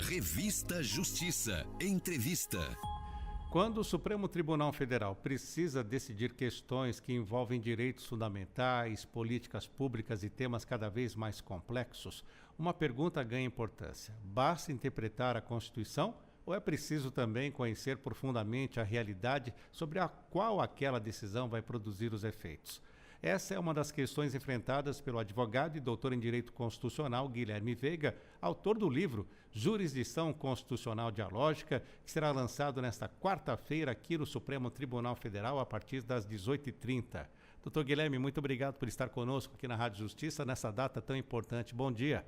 Revista Justiça. Entrevista. Quando o Supremo Tribunal Federal precisa decidir questões que envolvem direitos fundamentais, políticas públicas e temas cada vez mais complexos, uma pergunta ganha importância. Basta interpretar a Constituição ou é preciso também conhecer profundamente a realidade sobre a qual aquela decisão vai produzir os efeitos? Essa é uma das questões enfrentadas pelo advogado e doutor em Direito Constitucional Guilherme Veiga, autor do livro Jurisdição Constitucional Dialógica, que será lançado nesta quarta-feira aqui no Supremo Tribunal Federal a partir das 18h30. Doutor Guilherme, muito obrigado por estar conosco aqui na Rádio Justiça nessa data tão importante. Bom dia.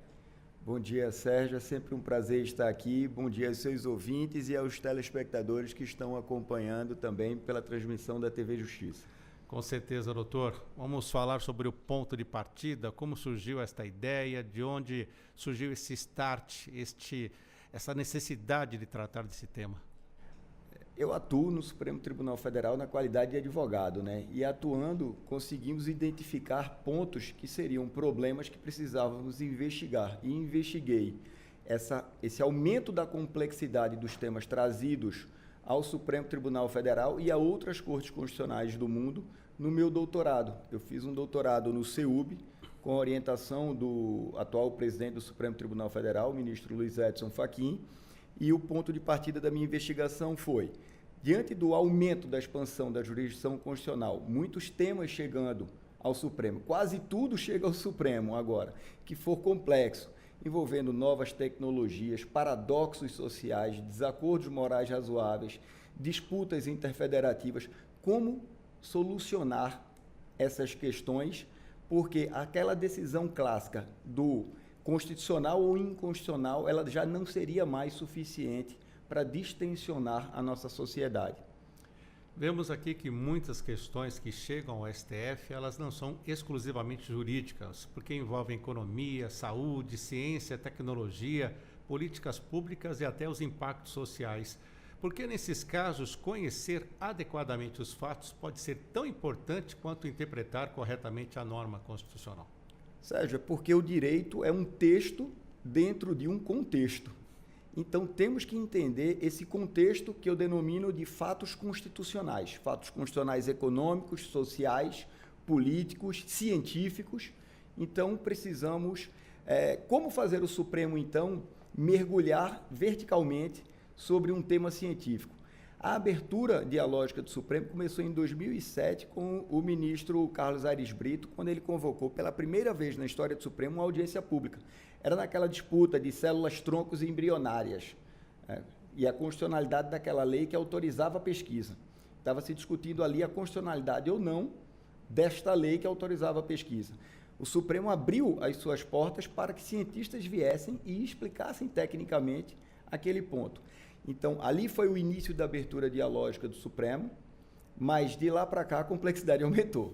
Bom dia, Sérgio. É sempre um prazer estar aqui. Bom dia aos seus ouvintes e aos telespectadores que estão acompanhando também pela transmissão da TV Justiça. Com certeza, doutor. Vamos falar sobre o ponto de partida, como surgiu esta ideia, de onde surgiu esse start, essa necessidade de tratar desse tema. Eu atuo no Supremo Tribunal Federal na qualidade de advogado, né? E atuando, conseguimos identificar pontos que seriam problemas que precisávamos investigar. E investiguei esse aumento da complexidade dos temas trazidos ao Supremo Tribunal Federal e a outras cortes constitucionais do mundo no meu doutorado. Eu fiz um doutorado no CEUB, com a orientação do atual presidente do Supremo Tribunal Federal, o ministro Luiz Edson Fachin, e o ponto de partida da minha investigação foi, diante do aumento da expansão da jurisdição constitucional, muitos temas chegando ao Supremo, quase tudo chega ao Supremo agora, que for complexo, envolvendo novas tecnologias, paradoxos sociais, desacordos morais razoáveis, disputas interfederativas, como solucionar essas questões, porque aquela decisão clássica do constitucional ou inconstitucional, ela já não seria mais suficiente para distensionar a nossa sociedade. Vemos aqui que muitas questões que chegam ao STF, elas não são exclusivamente jurídicas, porque envolvem economia, saúde, ciência, tecnologia, políticas públicas e até os impactos sociais. Por que, nesses casos, conhecer adequadamente os fatos pode ser tão importante quanto interpretar corretamente a norma constitucional? Sérgio, é porque o direito é um texto dentro de um contexto. Então, temos que entender esse contexto que eu denomino de fatos constitucionais econômicos, sociais, políticos, científicos. Então, precisamos, como fazer o Supremo, então, mergulhar verticalmente sobre um tema científico. A abertura dialógica do Supremo começou em 2007 com o ministro Carlos Aires Brito, quando ele convocou pela primeira vez na história do Supremo uma audiência pública. Era naquela disputa de células troncos embrionárias, e a constitucionalidade daquela lei que autorizava a pesquisa. Estava se discutindo ali a constitucionalidade ou não desta lei que autorizava a pesquisa. O Supremo abriu as suas portas para que cientistas viessem e explicassem tecnicamente aquele ponto. Então, ali foi o início da abertura dialógica do Supremo, mas de lá para cá a complexidade aumentou,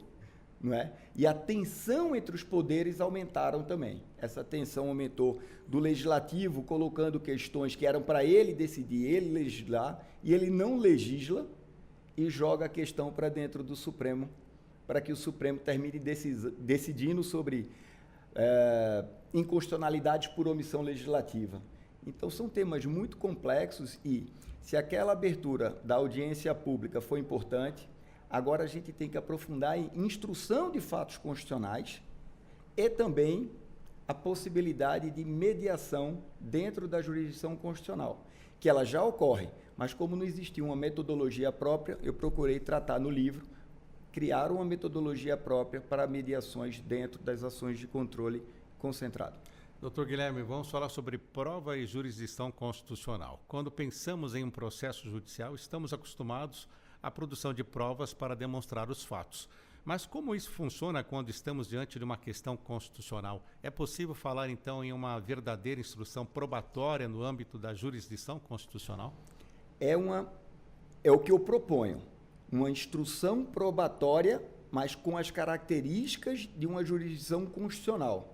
não é? E a tensão entre os poderes aumentaram também. Essa tensão aumentou do legislativo, colocando questões que eram para ele decidir, ele legislar, e ele não legisla e joga a questão para dentro do Supremo, para que o Supremo termine decidindo sobre inconstitucionalidades por omissão legislativa. Então, são temas muito complexos e, se aquela abertura da audiência pública foi importante, agora a gente tem que aprofundar em instrução de fatos constitucionais e também a possibilidade de mediação dentro da jurisdição constitucional, que ela já ocorre, mas como não existia uma metodologia própria, eu procurei tratar no livro, criar uma metodologia própria para mediações dentro das ações de controle concentrado. Doutor Guilherme, vamos falar sobre prova e jurisdição constitucional. Quando pensamos em um processo judicial, estamos acostumados à produção de provas para demonstrar os fatos. Mas como isso funciona quando estamos diante de uma questão constitucional? É possível falar, então, em uma verdadeira instrução probatória no âmbito da jurisdição constitucional? É o que eu proponho, uma instrução probatória, mas com as características de uma jurisdição constitucional.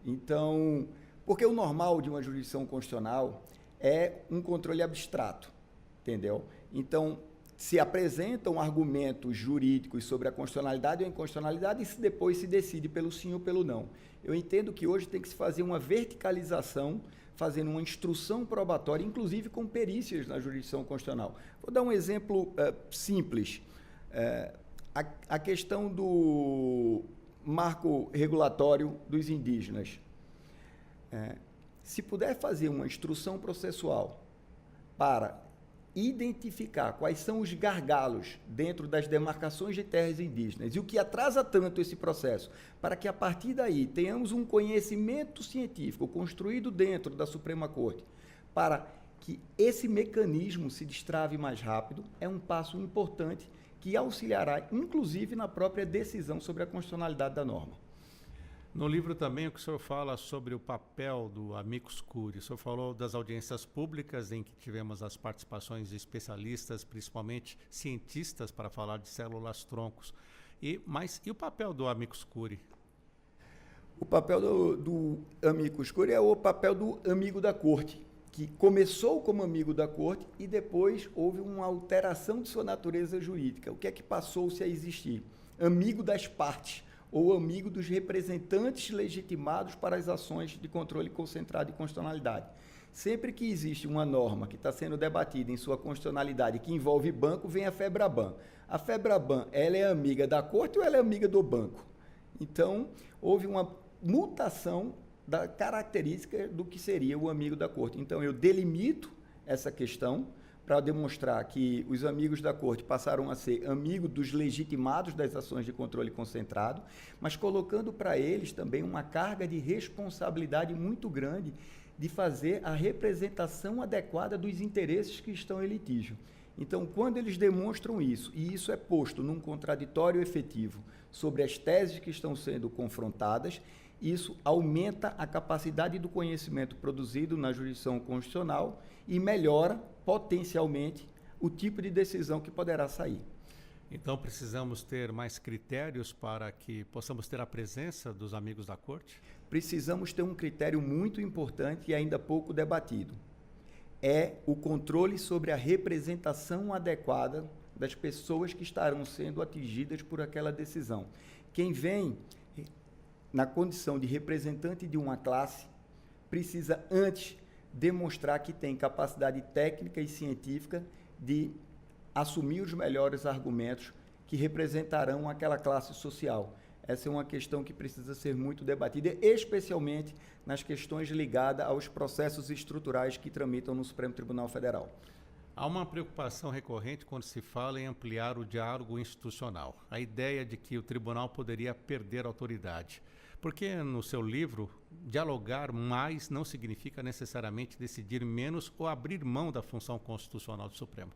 Então, porque o normal de uma jurisdição constitucional é um controle abstrato, entendeu? Então, se apresentam argumentos jurídicos sobre a constitucionalidade ou inconstitucionalidade e depois se decide pelo sim ou pelo não. Eu entendo que hoje tem que se fazer uma verticalização, fazendo uma instrução probatória, inclusive com perícias na jurisdição constitucional. Vou dar um exemplo simples. A questão do marco regulatório dos indígenas. Se puder fazer uma instrução processual para identificar quais são os gargalos dentro das demarcações de terras indígenas e o que atrasa tanto esse processo, para que a partir daí tenhamos um conhecimento científico construído dentro da Suprema Corte, para que esse mecanismo se destrave mais rápido, é um passo importante que auxiliará, inclusive, na própria decisão sobre a constitucionalidade da norma. No livro também o que o senhor fala sobre o papel do amicus curiae. O senhor falou das audiências públicas em que tivemos as participações de especialistas, principalmente cientistas, para falar de células-troncos. Mas o papel do amicus curiae? O papel do amicus curiae é o papel do amigo da corte, que começou como amigo da corte e depois houve uma alteração de sua natureza jurídica. O que é que passou-se a existir? Amigo das partes, ou amigo dos representantes legitimados para as ações de controle concentrado e constitucionalidade. Sempre que existe uma norma que está sendo debatida em sua constitucionalidade que envolve banco, vem a FEBRABAN. A FEBRABAN, ela é amiga da corte ou ela é amiga do banco? Então, houve uma mutação da característica do que seria o amigo da corte. Então, eu delimito essa questão para demonstrar que os amigos da corte passaram a ser amigos dos legitimados das ações de controle concentrado, mas colocando para eles também uma carga de responsabilidade muito grande de fazer a representação adequada dos interesses que estão em litígio. Então, quando eles demonstram isso, e isso é posto num contraditório efetivo sobre as teses que estão sendo confrontadas, isso aumenta a capacidade do conhecimento produzido na jurisdição constitucional e melhora potencialmente o tipo de decisão que poderá sair. Então precisamos ter mais critérios para que possamos ter a presença dos amigos da corte? Precisamos ter um critério muito importante e ainda pouco debatido. É o controle sobre a representação adequada das pessoas que estarão sendo atingidas por aquela decisão. Quem vem na condição de representante de uma classe precisa antes demonstrar que tem capacidade técnica e científica de assumir os melhores argumentos que representarão aquela classe social. Essa é uma questão que precisa ser muito debatida, especialmente nas questões ligadas aos processos estruturais que tramitam no Supremo Tribunal Federal. Há uma preocupação recorrente quando se fala em ampliar o diálogo institucional. A ideia de que o tribunal poderia perder autoridade. Porque no seu livro, dialogar mais não significa necessariamente decidir menos ou abrir mão da função constitucional do Supremo.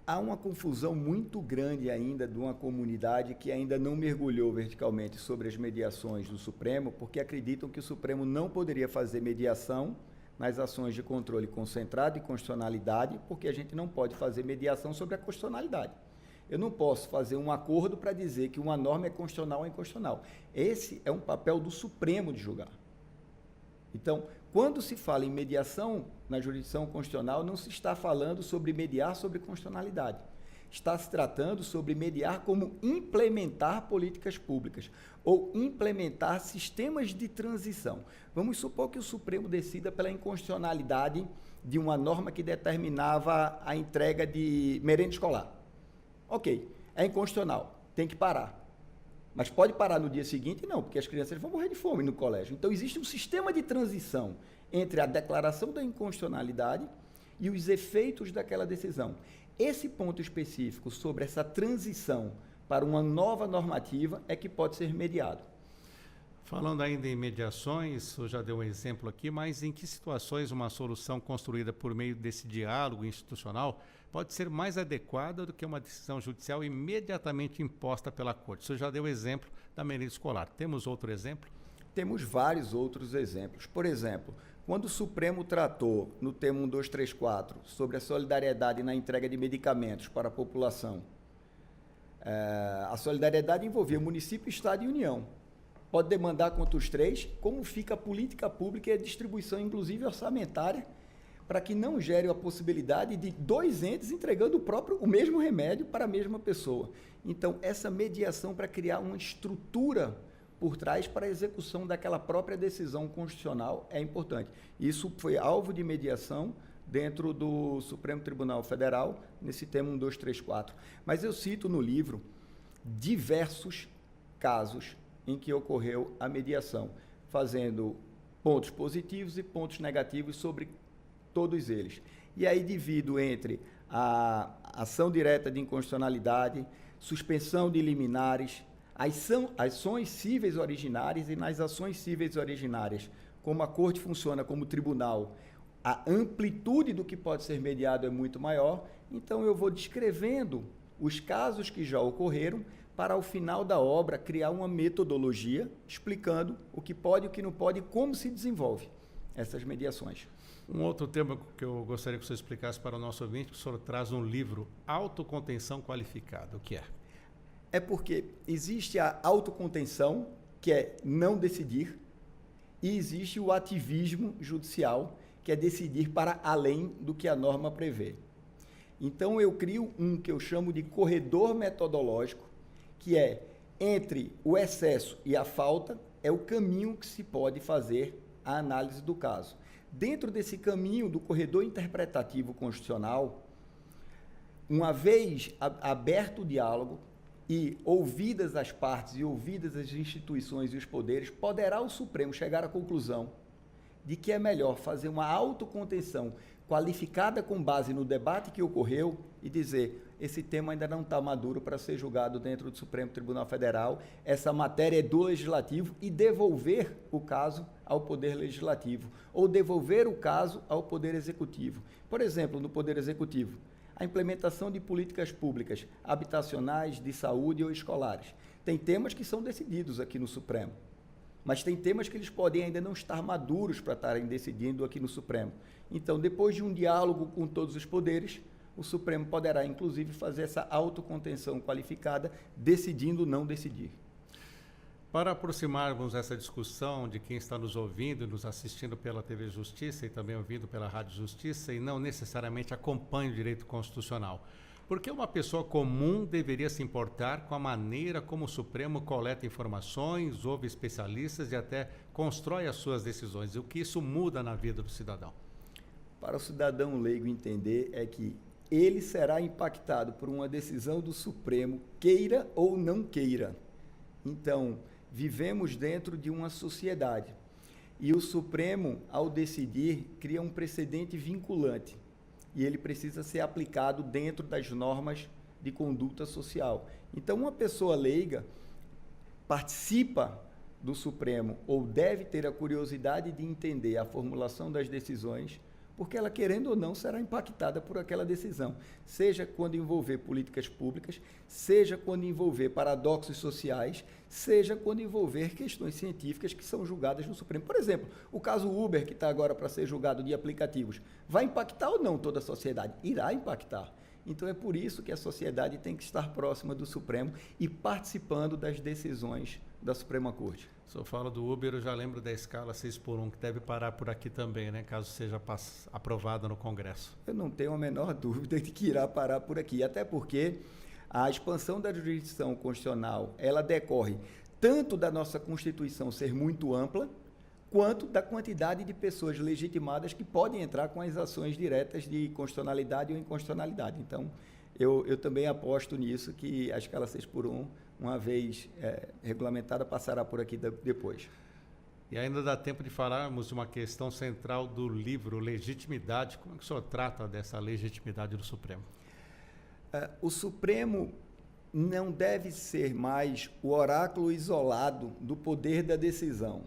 Há uma confusão muito grande ainda de uma comunidade que ainda não mergulhou verticalmente sobre as mediações do Supremo, porque acreditam que o Supremo não poderia fazer mediação nas ações de controle concentrado e constitucionalidade, porque a gente não pode fazer mediação sobre a constitucionalidade. Eu não posso fazer um acordo para dizer que uma norma é constitucional ou inconstitucional. Esse é um papel do Supremo de julgar. Então, quando se fala em mediação na jurisdição constitucional, não se está falando sobre mediar sobre constitucionalidade. Está se tratando sobre mediar como implementar políticas públicas ou implementar sistemas de transição. Vamos supor que o Supremo decida pela inconstitucionalidade de uma norma que determinava a entrega de merenda escolar. Ok, é inconstitucional, tem que parar. Mas pode parar no dia seguinte? Não, porque as crianças vão morrer de fome no colégio. Então, existe um sistema de transição entre a declaração da inconstitucionalidade e os efeitos daquela decisão. Esse ponto específico sobre essa transição para uma nova normativa é que pode ser mediado. Falando ainda em mediações, eu já dei um exemplo aqui, mas em que situações uma solução construída por meio desse diálogo institucional pode ser mais adequada do que uma decisão judicial imediatamente imposta pela Corte? O senhor já deu o exemplo da merenda escolar. Temos outro exemplo? Temos vários outros exemplos. Por exemplo, quando o Supremo tratou, no termo 1234, sobre a solidariedade na entrega de medicamentos para a população, a solidariedade envolvia município, Estado e União. Pode demandar contra os três, como fica a política pública e a distribuição, inclusive orçamentária, para que não gere a possibilidade de dois entes entregando o mesmo remédio para a mesma pessoa. Então, essa mediação para criar uma estrutura por trás para a execução daquela própria decisão constitucional é importante. Isso foi alvo de mediação dentro do Supremo Tribunal Federal, nesse tema 1234. Mas eu cito no livro diversos casos em que ocorreu a mediação, fazendo pontos positivos e pontos negativos sobre todos eles. E aí divido entre a ação direta de inconstitucionalidade, suspensão de liminares, as ações cíveis originárias, e nas ações cíveis originárias, como a Corte funciona como tribunal, a amplitude do que pode ser mediado é muito maior, então eu vou descrevendo os casos que já ocorreram para, ao final da obra, criar uma metodologia explicando o que pode e o que não pode e como se desenvolve essas mediações. Um outro tema que eu gostaria que você explicasse para o nosso ouvinte, que o senhor traz um livro, Autocontenção Qualificada. O que é? É porque existe a autocontenção, que é não decidir, e existe o ativismo judicial, que é decidir para além do que a norma prevê. Então, eu crio um que eu chamo de corredor metodológico, que é entre o excesso e a falta, é o caminho que se pode fazer a análise do caso. Dentro desse caminho do corredor interpretativo constitucional, uma vez aberto o diálogo e ouvidas as partes e ouvidas as instituições e os poderes, poderá o Supremo chegar à conclusão de que é melhor fazer uma autocontenção qualificada com base no debate que ocorreu e dizer: esse tema ainda não está maduro para ser julgado dentro do Supremo Tribunal Federal, essa matéria é do Legislativo, e devolver o caso ao Poder Legislativo, ou devolver o caso ao Poder Executivo. Por exemplo, no Poder Executivo, a implementação de políticas públicas habitacionais, de saúde ou escolares. Tem temas que são decididos aqui no Supremo, mas tem temas que eles podem ainda não estar maduros para estarem decidindo aqui no Supremo. Então, depois de um diálogo com todos os poderes, o Supremo poderá, inclusive, fazer essa autocontenção qualificada, decidindo não decidir. Para aproximarmos essa discussão de quem está nos ouvindo e nos assistindo pela TV Justiça e também ouvindo pela Rádio Justiça e não necessariamente acompanha o direito constitucional, por que uma pessoa comum deveria se importar com a maneira como o Supremo coleta informações, ouve especialistas e até constrói as suas decisões? E o que isso muda na vida do cidadão? Para o cidadão leigo entender é que ele será impactado por uma decisão do Supremo, queira ou não queira. Então, vivemos dentro de uma sociedade e o Supremo, ao decidir, cria um precedente vinculante e ele precisa ser aplicado dentro das normas de conduta social. Então, uma pessoa leiga participa do Supremo ou deve ter a curiosidade de entender a formulação das decisões, porque ela, querendo ou não, será impactada por aquela decisão, seja quando envolver políticas públicas, seja quando envolver paradoxos sociais, seja quando envolver questões científicas que são julgadas no Supremo. Por exemplo, o caso Uber, que está agora para ser julgado de aplicativos, vai impactar ou não toda a sociedade? Irá impactar. Então, é por isso que a sociedade tem que estar próxima do Supremo e participando das decisões da Suprema Corte. Se eu falo do Uber, eu já lembro da escala 6x1, que deve parar por aqui também, né? Caso seja aprovada no Congresso. Eu não tenho a menor dúvida de que irá parar por aqui, até porque a expansão da jurisdição constitucional, ela decorre tanto da nossa Constituição ser muito ampla, quanto da quantidade de pessoas legitimadas que podem entrar com as ações diretas de constitucionalidade ou inconstitucionalidade. Então, eu também aposto nisso, que a escala 6x1, uma vez regulamentada, passará por aqui depois. E ainda dá tempo de falarmos de uma questão central do livro, legitimidade. Como é que o senhor trata dessa legitimidade do Supremo? O Supremo não deve ser mais o oráculo isolado do poder da decisão.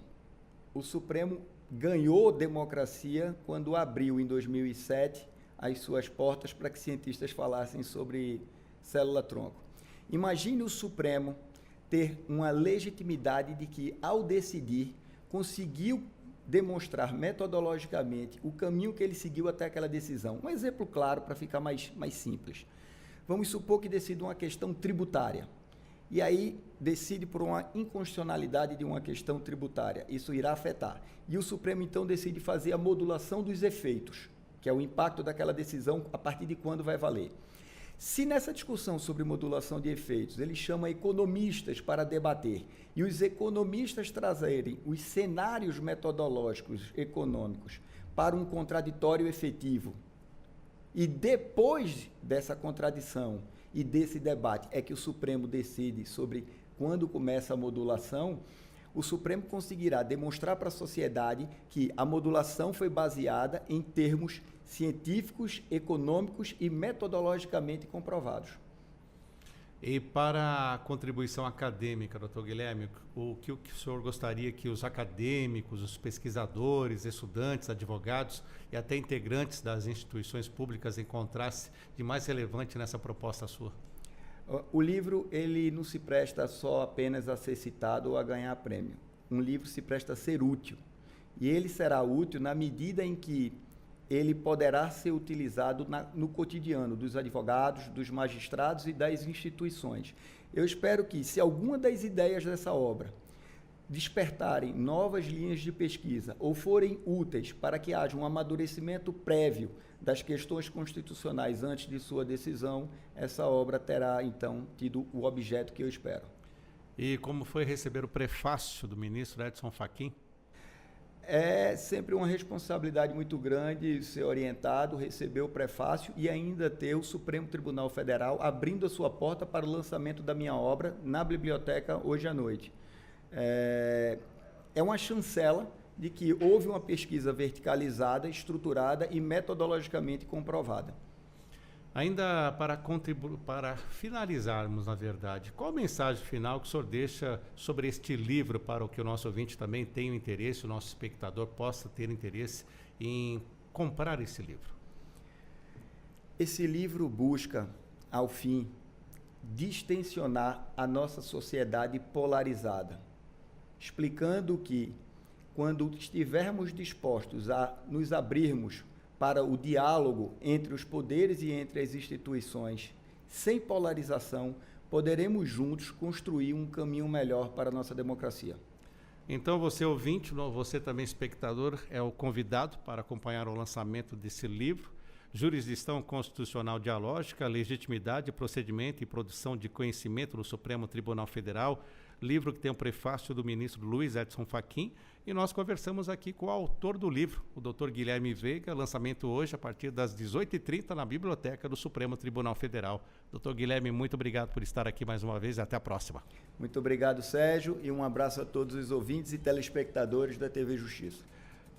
O Supremo ganhou democracia quando abriu, em 2007, as suas portas para que cientistas falassem sobre célula-tronco. Imagine o Supremo ter uma legitimidade de que, ao decidir, conseguiu demonstrar metodologicamente o caminho que ele seguiu até aquela decisão. Um exemplo claro para ficar mais simples. Vamos supor que decida uma questão tributária. E aí decide por uma inconstitucionalidade de uma questão tributária. Isso irá afetar. E o Supremo, então, decide fazer a modulação dos efeitos, que é o impacto daquela decisão, a partir de quando vai valer. Se nessa discussão sobre modulação de efeitos ele chama economistas para debater e os economistas trazerem os cenários metodológicos econômicos para um contraditório efetivo, e depois dessa contradição e desse debate é que o Supremo decide sobre quando começa a modulação, o Supremo conseguirá demonstrar para a sociedade que a modulação foi baseada em termos científicos, econômicos e metodologicamente comprovados. E para a contribuição acadêmica, doutor Guilherme, o que o senhor gostaria que os acadêmicos, os pesquisadores, estudantes, advogados e até integrantes das instituições públicas encontrassem de mais relevante nessa proposta sua? O livro ele não se presta só apenas a ser citado ou a ganhar prêmio. Um livro se presta a ser útil. E ele será útil na medida em que ele poderá ser utilizado no cotidiano dos advogados, dos magistrados e das instituições. Eu espero que, se alguma das ideias dessa obra despertarem novas linhas de pesquisa ou forem úteis para que haja um amadurecimento prévio das questões constitucionais antes de sua decisão, essa obra terá, então, tido o objeto que eu espero. E como foi receber o prefácio do ministro Edson Fachin? É sempre uma responsabilidade muito grande ser orientado, receber o prefácio e ainda ter o Supremo Tribunal Federal abrindo a sua porta para o lançamento da minha obra na biblioteca hoje à noite. É uma chancela de que houve uma pesquisa verticalizada, estruturada e metodologicamente comprovada. Ainda para finalizarmos, na verdade, qual a mensagem final que o senhor deixa sobre este livro para o que o nosso ouvinte também tenha interesse, o nosso espectador possa ter interesse em comprar esse livro? Esse livro busca, ao fim, distensionar a nossa sociedade polarizada, explicando que, quando estivermos dispostos a nos abrirmos para o diálogo entre os poderes e entre as instituições, sem polarização, poderemos juntos construir um caminho melhor para a nossa democracia. Então, você ouvinte, você também espectador, é o convidado para acompanhar o lançamento desse livro, Jurisdição Constitucional Dialógica, Legitimidade, Procedimento e Produção de Conhecimento no Supremo Tribunal Federal, livro que tem o prefácio do ministro Luiz Edson Fachin, e nós conversamos aqui com o autor do livro, o doutor Guilherme Veiga, lançamento hoje a partir das 18h30 na Biblioteca do Supremo Tribunal Federal. Doutor Guilherme, muito obrigado por estar aqui mais uma vez e até a próxima. Muito obrigado, Sérgio, e um abraço a todos os ouvintes e telespectadores da TV Justiça.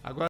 Agora